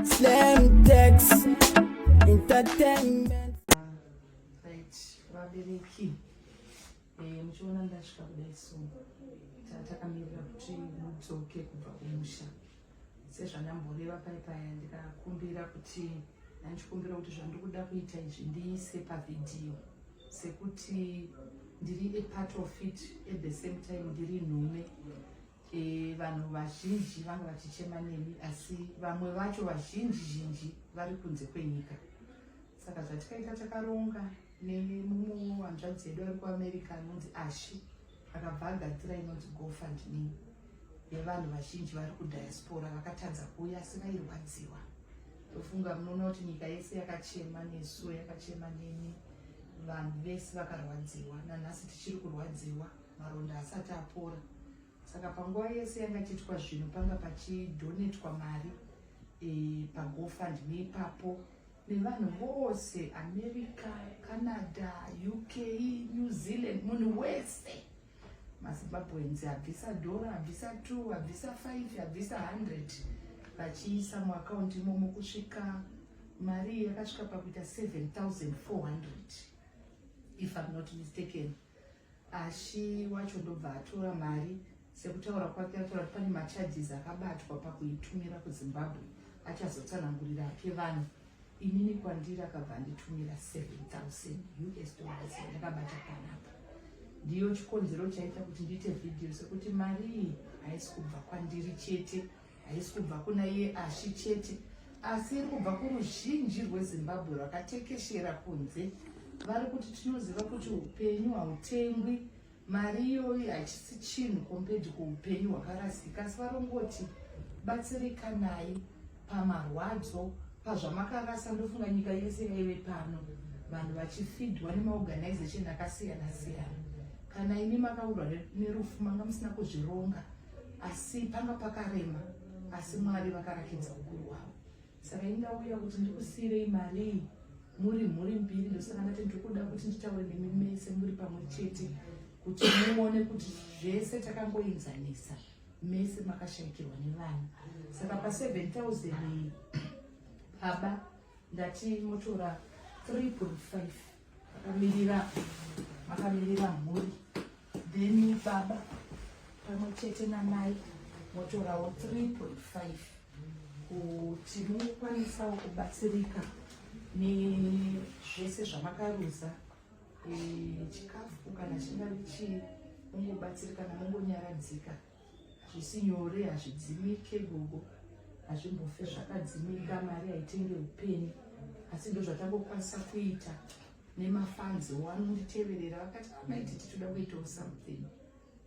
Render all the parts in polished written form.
Slam Tex Entertainment. Right, vabereki muchiona ndasvika kudai so takamirira kuti mudzoke kubva kumusha. Sezvandamboreva paya ndikakumbira kuti ndichikumbira kuti zvandikuda kuita izvi ndiise pavidhiyo sekuti ndiri a part of it at the same time ndiri nhume. Vanhu vazhinji vanga vachichema nemi asi vamwe vacho vazhinji vari kunze kwenyika. Saka zvatikaita takaronga nemumwe hanzvadzi yedu ari kuAmerica anonzi Ashi akabva agadzira inonzi GoFundMe yevanhu vazhinji vari kudiaspora vakatadza kuuya asi vairwadziwa. Tofunga munoona kuti nyika yese yakachema nesu yakachema nemi, vanhu vese vakarwadziwa. Nanhasi tichiri kurwadziwa, maronda asati apora. Saka panguva yese yanga ichiitwa zvinhu panga pachidonetwa mari paGoFundMe ipapo nevanhu vose America, Canada, UK, New Zealand, munhu wese. MaZimbabweans habvisa $1, habvisa 2, habvisa 5, habvisa 100 vachiisa muakaunti imomo kusvika mari yakasvika pakuita 7,400 if I'm not mistaken. Ashi wacho ndobva atora mari sekutaura kwake atora pane macharges akabatwa pakuitumira kuZimbabwe achazotsanangurira ake vanhu. Inini kwandiri akabva anditumira 7,000 US dollars yakabata panapa. Ndiyo chikonzero chaita kuti ndiite video sekuti mari iyi haisi kubva kwandiri chete, haisi kubva kuna iye Ashi chete, asi iri kubva kuruzhinji rweZimbabwe rwakatekeshera kunze. Vari kuti tinoziva kuti upenyu hautengwi, mari iyoyi hachisi chinhu compared kuupenyu hwakarasika. Asi varongoti batsirikanai pamarwadzo, pazvamakarasa. Ndofunga nyika yese yaive pano, vanhu vachifidwa nemaorganization akasiyana-siyana. Kana imi makaurwa nerufu manga musina kuzvironga, asi panga pakarema, asi Mwari vakarakidza ukuru hwavo. Saka indauya kuti ndikusiyirei mari muri mhuri mbiri. Ndosaka ndati ndikuda kuti nditaure nemi mese muri pamwe chete kuti muone kuti zvese takangoenzanisa, mese makashayikirwa nevanhu. Saka pa7,000 baba ndati motora 3.5 makamirira mhuri, then baba pamwe chete namai motorawo 3.5 kuti mukwanisawo kubatsirika nezvese zvamakaruza. Chikafu kana chingari chii mungobatsirika namungonyaradzika. Hazvisi nyore, hazvidzimike gogo, hazvimbofe zvakadzimika, mari haitenge upenyu. Asi ndo zvatangokwanisa kuita nemafanzi wanonditeverera vakati maiti titoda kuitawo something.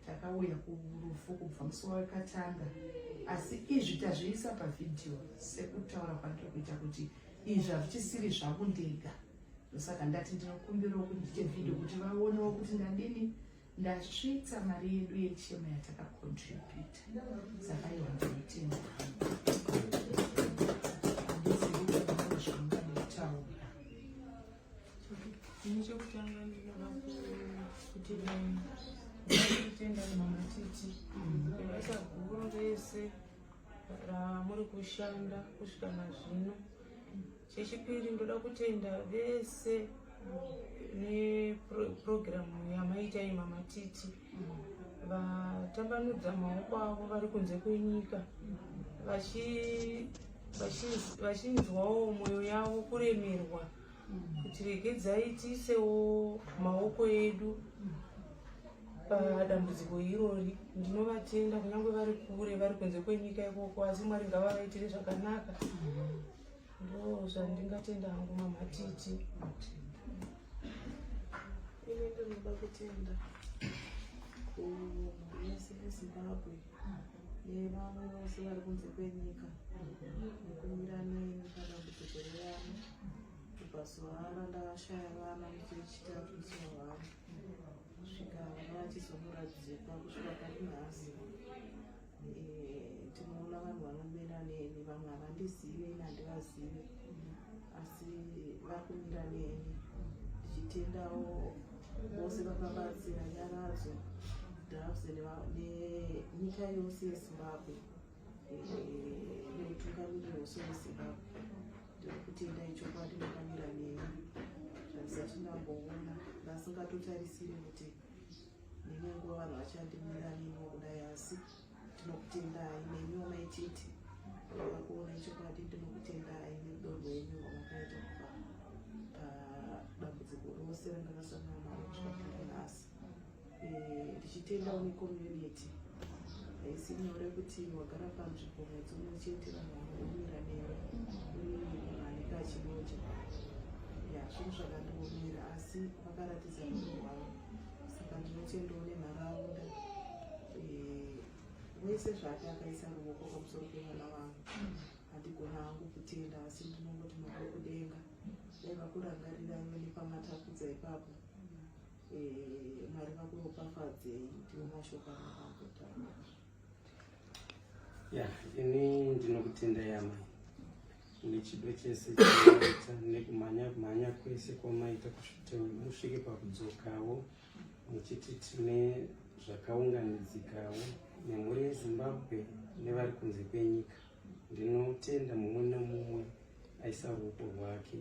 Takauya kurufu kubva musi wakatanga, asi izvi tazviisa pavidhiyo sekutaura kwandiri kuita kuti izvi hazvichisiri zvangu ndega. Saka ndati ndinokumbirawo kuti ndiite vhidhiyo kuti vaonewo kuti ndadini ndasvitsa mari yedu yechema yatakakontributa. Saka iwa ndinotenda. Nechekutanga ndinoda kuti tenda mama Titi basa guru rese ramuri kushanda kusvika nazvino. Chechipiri ndoda kutenda vese neprogramu yamaita imama Titi vatambanudza maoko avo vari kunze kwenyika vachinzwawo mwoyo yavo kuremerwa kuti regedzai tiisewo maoko edu padambudziko irori. Ndinovatenda kunyange vari kure, vari kunze kwenyika ikoko, asi Mwari ngavavaitire zvakanaka. Ndo zvandingatenda hangu mama Titi. Ine ndinoda kutenda kuyese yeZimbabwe nevamwe vose vari kunze kwenyika nekumira neni padambudziko reyavo. Pazuva ano ndakashaya vana muchechitatu zuva vano kusvika vana vachizomuradzikwa kusvika pari nhasi. Tinoona vanhu vanomira neni, vamwe havandizive ine handivazive, asi vakumira neni. Ndichitendawo vose vakabatsira nyaradzo, ndavze nenyika yose yeZimbabwe neutungamiriri hwose hwezimbabwe. Ndiri kutendai chokwadi makamira neni zvisati ndamboona ndasingatotarisiri kuti nine nguva vanhu vachandimira neniwo kudai, asi tinokutendai nemiwo maititi vakakuonai chokwadi. Ndinokutendai nerudo rwenyu rwamakaita kubva padambudziko rose randakasangana naro kusvika nhasi. Ndichitendawo necommunity. Haisi nyore kuti wagara panzvimbo mwedzi umwe chete vanhu vanoomera newe uri mhanika achinoja. Zvinhu zvakandiomera, asi vakaratidza rudo rwavo. Saka ndinotendawo nenharaunda wese zvake akaisa ruoko pamusoro pevana vangu. Handigona hangu kutenda, asi ndinongoti Mwari kudenga dai vakurangarirai nepamatakudza ipapo. Mwari vakuropafadzei. Ndiwo mashoko angu. Ini ndinokutendai amai nechido chese chinoita nekumhanya kwese kwamaita kusvika musvike pakudzokawo muchiti tine zvakaunganidzikawo nemhuri yeZimbabwe nevari kunze kwenyika. Ndinotenda mumwe nemumwe aisa ruoko rwake.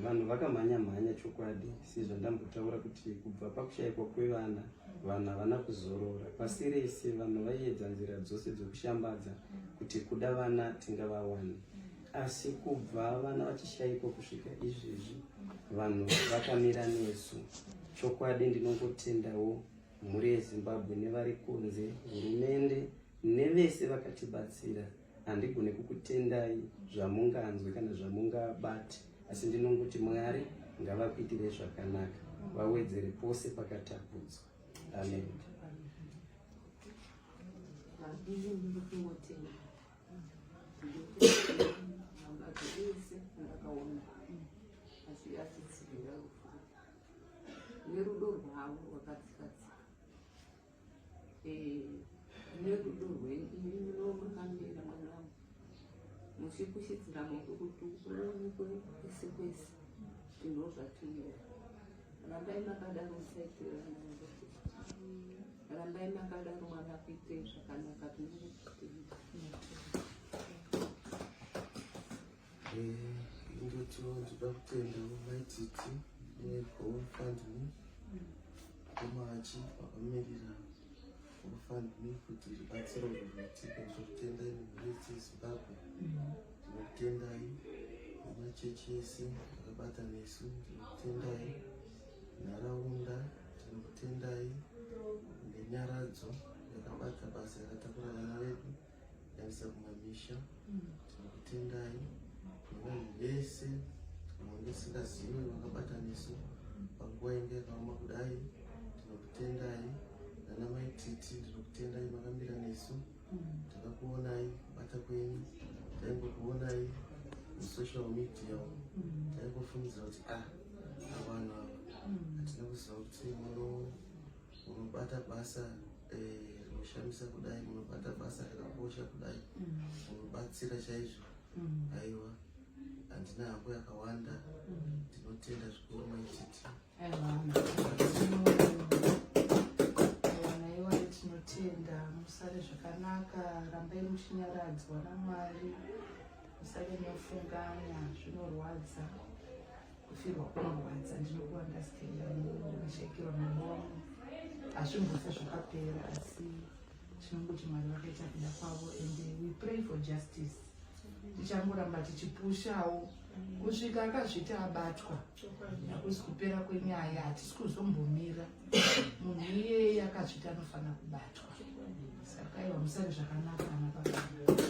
Vanhu vakamhanya chokwadi, sezvo ndambotaura kuti kubva pakushayikwa kwevana vanhu havana kuzorora. Pasi rese vanhu vaiedza nzira dzose dzokushambadza kuti kuda vana tingavawane, asi kubva vana vachishayikwa kusvika izvezvi vanhu vakamira nesu. Chokwadi ndinongotendawo mhuri yeZimbabwe nevari kunze, hurumende nevese vakatibatsira. Handigone kukutendai zvamunganzwe kana zvamungabati, asi ndinongoti Mwari ngavakuitire zvakanaka, vawedzere pose pakatapudzwa. Amen. Nerudo rwavo rwakadzikadzika, nerudo rwenyu makamira mwanangu, muchikushidzira maoko kuti uonekwe kwese kwese zvinhu zvatinoda. Rambai makadaro musaitira rambai makadaro mwana kuite zvakanaka. Indotiwo ndoda kutendawo maititi neGoFundMe kumachi vakamirira GoFundMe kuti ribatsiro rinoitika. Ndinokutendai nemhuri dzeZimbabwe, ndinokutendai nemachechi ese akabata nesu, ndinokutendai nharaunda, ndinokutendai nenyaradzo yakabata basa yakatakura vana vedu yaisa kumamisha. Ndinokutendai nevanhu vese vandisingazivi vakabata nesu panguva inge yakaoma kudai. Ndinokutendai nana maititi, ndinokutendai makamira nesu. Takakuonai kubata kwenyu, taingokuonai musocial media, taingofungidzira kuti vanhu ava hatina kuziva kuti munobata basa rinoshamisa kudai, munobata basa rakakosha kudai, munobatsira chaizvo. Aiwa, handina hako yakawanda. Ndinotenda zvikuru maititi. Naiwa tinotenda, musare zvakanaka, rambai muchinyaradzwa naMwari, musare mofunganya, zvinorwadza, kufirwa kunorwadza. Ndinokuva ndasikenda ndinashekirwa mubomo, hazvimbofa zvakapera, asi tinongoti Mwari vakaita kuda kwavo, and we pray for justice. Tichangoramba tichipushawo kusvika akazviti abatwa. Hakusi kupera kwenyaya, hatisi kuzombomira. Munhu iyeye akazviti anofanira kubatwa. Saka iwa musare zvakanaka ana baba.